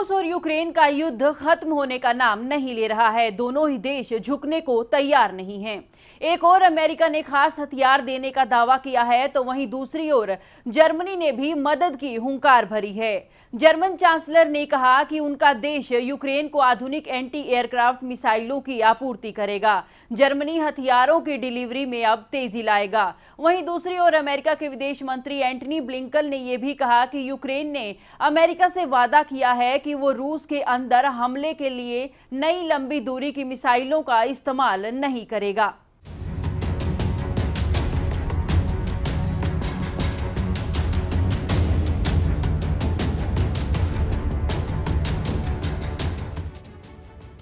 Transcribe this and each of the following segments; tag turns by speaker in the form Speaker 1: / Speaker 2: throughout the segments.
Speaker 1: रूस और यूक्रेन का युद्ध खत्म होने का नाम नहीं ले रहा है। दोनों ही देश झुकने को तैयार नहीं हैं। एक और अमेरिका ने खास हथियार देने का दावा किया है, तो वहीं दूसरी ओर जर्मनी ने भी मदद की हुंकार भरी है। जर्मन चांसलर ने कहा कि उनका देश यूक्रेन को आधुनिक एंटी एयरक्राफ्ट मिसाइलों की आपूर्ति करेगा। जर्मनी हथियारों की डिलीवरी में अब तेजी लाएगा। वहीं दूसरी ओर अमेरिका के विदेश मंत्री एंटनी ब्लिंकन ने यह भी कहा कि यूक्रेन ने अमेरिका से वादा किया है कि वो रूस के अंदर हमले के लिए नई लंबी दूरी की मिसाइलों का इस्तेमाल नहीं करेगा।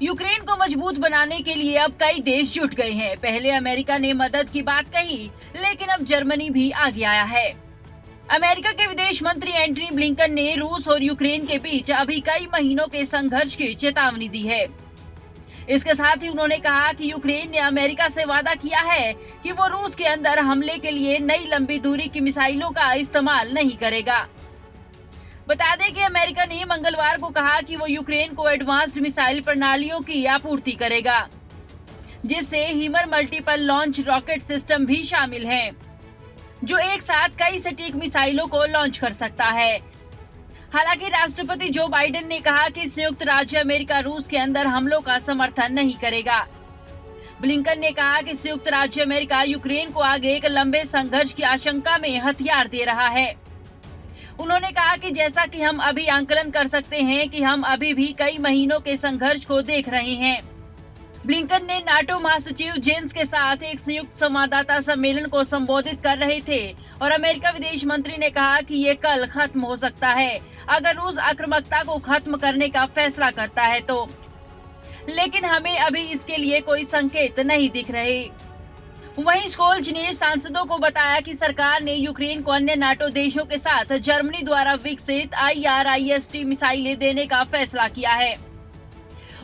Speaker 1: यूक्रेन को मजबूत बनाने के लिए अब कई देश जुट गए हैं। पहले अमेरिका ने मदद की बात कही, लेकिन अब जर्मनी भी आगे आया है। अमेरिका के विदेश मंत्री एंटनी ब्लिंकन ने रूस और यूक्रेन के बीच अभी कई महीनों के संघर्ष की चेतावनी दी है। इसके साथ ही उन्होंने कहा कि यूक्रेन ने अमेरिका से वादा किया है कि वो रूस के अंदर हमले के लिए नई लंबी दूरी की मिसाइलों का इस्तेमाल नहीं करेगा। बता दें कि अमेरिका ने मंगलवार को कहा कि वो यूक्रेन को एडवांस्ड मिसाइल प्रणालियों की आपूर्ति करेगा, जिससे हिमर मल्टीपल लॉन्च रॉकेट सिस्टम भी शामिल हैं, जो एक साथ कई सटीक मिसाइलों को लॉन्च कर सकता है। हालांकि राष्ट्रपति जो बाइडेन ने कहा कि संयुक्त राज्य अमेरिका रूस के अंदर हमलों का समर्थन नहीं करेगा। ब्लिंकन ने कहा कि संयुक्त राज्य अमेरिका यूक्रेन को आगे एक लंबे संघर्ष की आशंका में हथियार दे रहा है। उन्होंने कहा कि जैसा कि हम अभी आंकलन कर सकते हैं कि हम अभी भी कई महीनों के संघर्ष को देख रहे हैं। ब्लिंकन ने नाटो महासचिव जेंस के साथ एक संयुक्त संवाददाता सम्मेलन को संबोधित कर रहे थे और अमेरिका विदेश मंत्री ने कहा कि ये कल खत्म हो सकता है अगर रूस आक्रामकता को खत्म करने का फैसला करता है तो, लेकिन हमें अभी इसके लिए कोई संकेत नहीं दिख रहे। वहीं स्कोल्ज ने सांसदों को बताया कि सरकार ने यूक्रेन को अन्य नाटो देशों के साथ जर्मनी द्वारा विकसित IRIS-T मिसाइलें देने का फैसला किया है।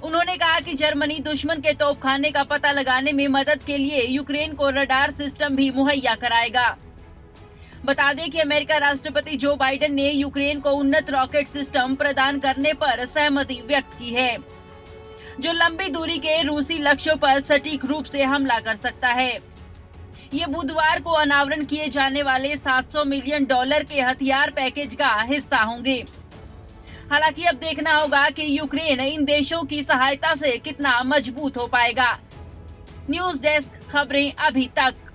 Speaker 1: उन्होंने कहा कि जर्मनी दुश्मन के तोपखाने का पता लगाने में मदद के लिए यूक्रेन को रडार सिस्टम भी मुहैया कराएगा। बता दें कि अमेरिका राष्ट्रपति जो बाइडेन ने यूक्रेन को उन्नत रॉकेट सिस्टम प्रदान करने पर सहमति व्यक्त की है, जो लंबी दूरी के रूसी लक्ष्यों पर सटीक रूप से हमला कर सकता है। ये बुधवार को अनावरण किए जाने वाले $700 मिलियन के हथियार पैकेज का हिस्सा होंगे। हालांकि अब देखना होगा कि यूक्रेन इन देशों की सहायता से कितना मजबूत हो पाएगा। न्यूज़ डेस्क, खबरें अभी तक।